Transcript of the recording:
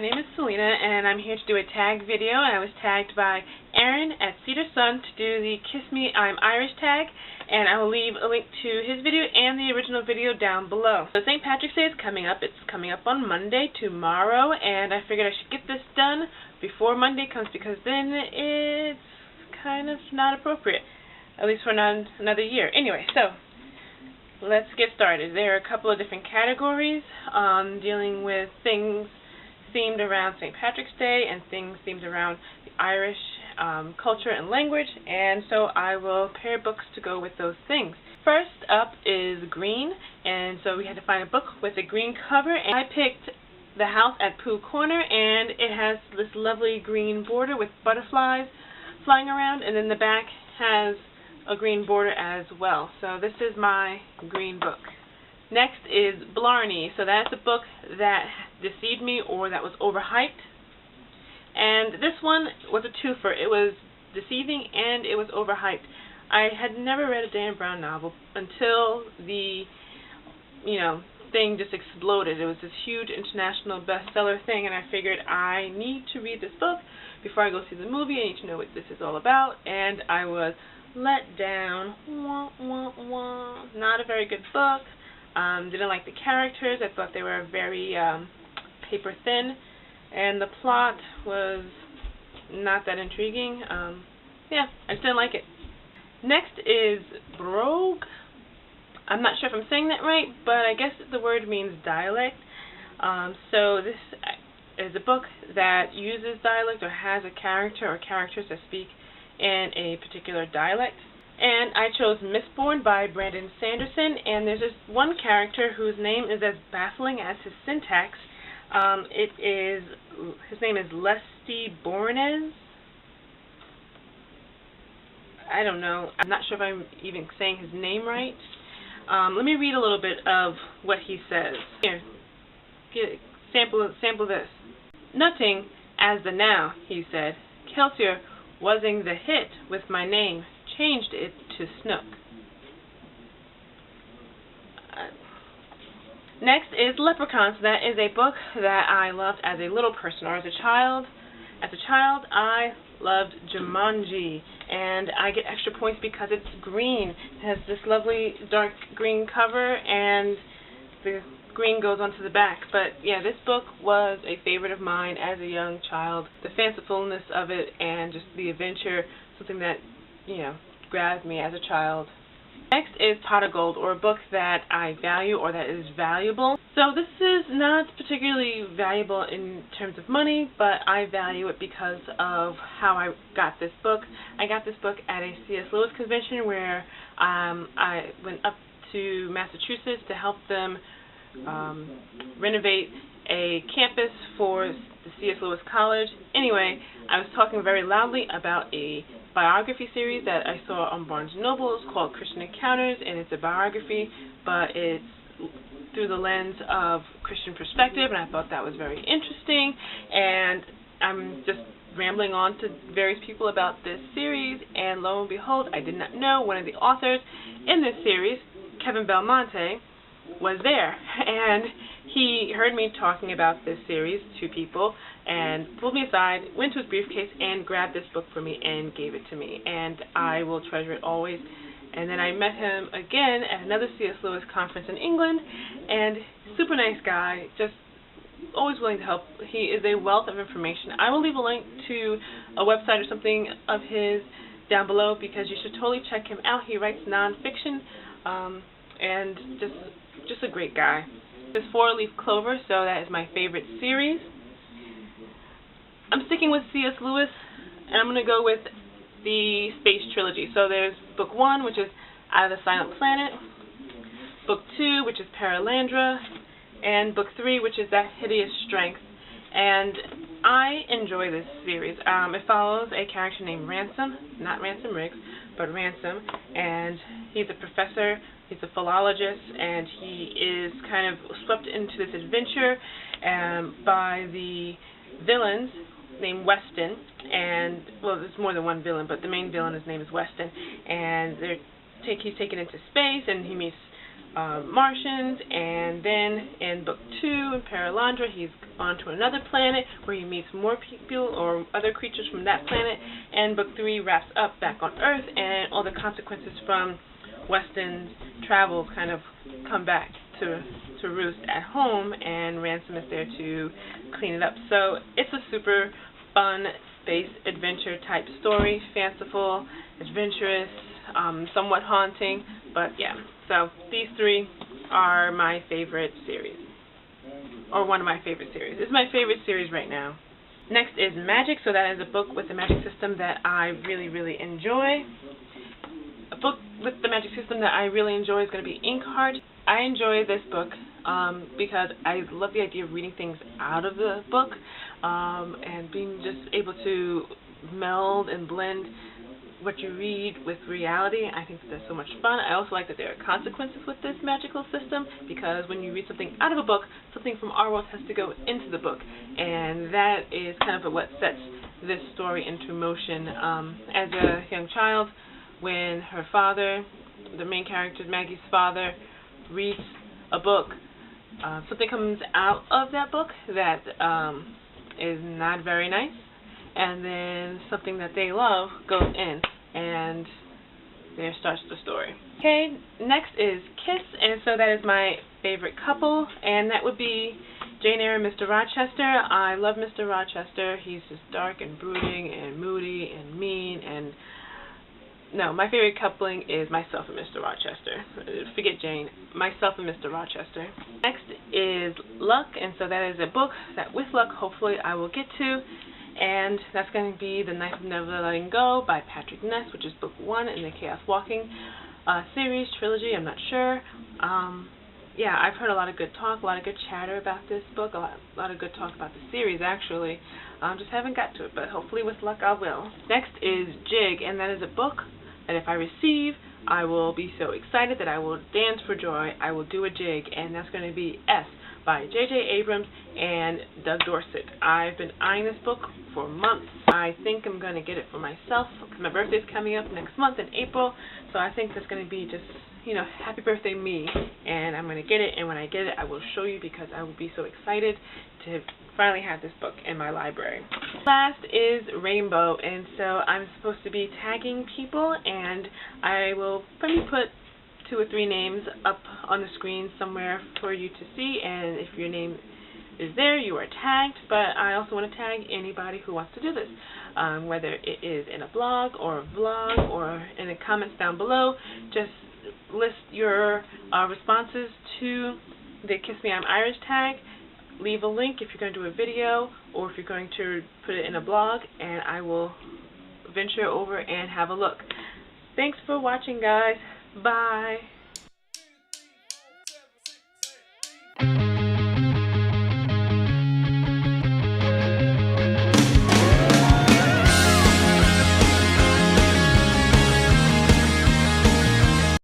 my name is Selena, and I'm here to do a tag video. I was tagged by Aaron at Cedar Sun to do the Kiss Me I'm Irish tag, and I will leave a link to his video and the original video down below. So St. Patrick's Day is coming up. It's coming up on Monday, tomorrow, and I figured I should get this done before Monday comes because then it's kind of not appropriate, at least for another year. Anyway, so let's get started. There are a couple of different categories dealing with things themed around St. Patrick's Day and things themed around the Irish culture and language, and so I will pair books to go with those things. First up is green, and so we had to find a book with a green cover, and I picked The House at Pooh Corner, and it has this lovely green border with butterflies flying around, and then the back has a green border as well. So this is my green book. Next is Blarney. So that's a book that deceived me, or that was overhyped. And this one was a twofer. It was deceiving and it was overhyped. I had never read a Dan Brown novel until the, thing just exploded. It was this huge international bestseller thing, and I figured I need to read this book before I go see the movie. I need to know what this is all about, and I was let down. Wah, wah, wah. Not a very good book. Didn't like the characters. I thought they were very paper thin, and the plot was not that intriguing. Yeah, I just didn't like it. Next is Brogue. I'm not sure if I'm saying that right, but I guess the word means dialect. So this is a book that uses dialect or has a character or characters that speak in a particular dialect. And I chose Mistborn by Brandon Sanderson, and there's this one character whose name is as baffling as his syntax. His name is Lesty Bornes. I don't know. I'm not sure if I'm even saying his name right. Let me read a little bit of what he says. Here, sample this. Nothing as the now, he said. Kelsier wasing the hit with my name, changed it to Snook. Next is Leprechaun. So that is a book that I loved as a little person, or as a child. As a child, I loved Jumanji, and I get extra points because it's green. It has this lovely dark green cover, and the green goes onto the back. But yeah, this book was a favorite of mine as a young child. The fancifulness of it and just the adventure, something that, grabbed me as a child. Next is Pot of Gold, or a book that I value or that is valuable. So this is not particularly valuable in terms of money, but I value it because of how I got this book. I got this book at a C.S. Lewis convention where I went up to Massachusetts to help them renovate a campus for the C.S. Lewis College. Anyway, I was talking very loudly about a biography series that I saw on Barnes & Noble. It's called Christian Encounters, and it's a biography, but it's through the lens of Christian perspective, and I thought that was very interesting. And I'm just rambling on to various people about this series, and lo and behold, I did not know one of the authors in this series, Kevin Belmonte, was there, and he heard me talking about this series to people and pulled me aside, went to his briefcase, and grabbed this book for me and gave it to me, and I will treasure it always. And then I met him again at another C.S. Lewis conference in England, and super nice guy, just always willing to help. He is a wealth of information. I will leave a link to a website or something of his down below because you should totally check him out. He writes nonfiction, and just a great guy. This four-leaf clover, so that is my favorite series. I'm sticking with C.S. Lewis, and I'm going to go with the Space Trilogy. So there's book 1, which is Out of the Silent Planet, book 2, which is Paralandra, and book 3, which is That Hideous Strength. And I enjoy this series. It follows a character named Ransom, not Ransom Riggs, but Ransom, and he's a professor, he's a philologist, and he is kind of swept into this adventure by the villains named Weston, and, well, there's more than one villain, but the main villain, his name is Weston, and he's taken into space, and he meets Martians, and then in book 2, in Paralandra, he's on to another planet where he meets more people or other creatures from that planet, and book 3 wraps up back on Earth, and all the consequences from Weston's travels kind of come back to roost at home, and Ransom is there to clean it up. So it's a super fun space adventure type story, fanciful, adventurous, somewhat haunting, but yeah. So these 3 are my favorite series, or one of my favorite series. It's my favorite series right now. Next is Magic, so that is a book with a magic system that I really, really enjoy. A book with the magic system that I really enjoy is going to be Inkheart. I enjoy this book because I love the idea of reading things out of the book and being just able to meld and blend what you read with reality. I think that's so much fun. I also like that there are consequences with this magical system, because when you read something out of a book, something from our world has to go into the book, and that is kind of what sets this story into motion. As a young child, when her father, the main character, Maggie's father, reads a book, something comes out of that book that is not very nice, and then something that they love goes in, and there starts the story. Okay, next is Kiss, and so that is my favorite couple, and that would be Jane Eyre and Mr. Rochester. I love Mr. Rochester. He's just dark and brooding and moody and mean, and no, my favorite coupling is myself and Mr. Rochester. Forget Jane. Myself and Mr. Rochester. Next is Luck, and so that is a book that with luck hopefully I will get to, and that's going to be The Knife of Never Letting Go by Patrick Ness, which is book 1 in the Chaos Walking series, trilogy, I'm not sure. Yeah, I've heard a lot of good talk, a lot of good chatter about this book, a lot of good talk about the series actually. Just haven't got to it, but hopefully with luck I will. Next is Jig, and that is a book that if I receive, I will be so excited that I will dance for joy. I will do a jig, and that's going to be S by J.J. Abrams and Doug Dorset. I've been eyeing this book for months. I think I'm going to get it for myself because my birthday's coming up next month in April, so I think that's going to be just, you know, happy birthday me, and I'm going to get it, and when I get it I will show you because I will be so excited to finally have this book in my library. Last is Rainbow, and so I'm supposed to be tagging people, and I will probably put 2 or 3 names up on the screen somewhere for you to see, and if your name is there, you are tagged, but I also want to tag anybody who wants to do this, whether it is in a blog or a vlog or in the comments down below. Just list your responses to the Kiss Me I'm Irish tag. Leave a link if you're going to do a video or if you're going to put it in a blog, and I will venture over and have a look. Thanks for watching, guys. Bye.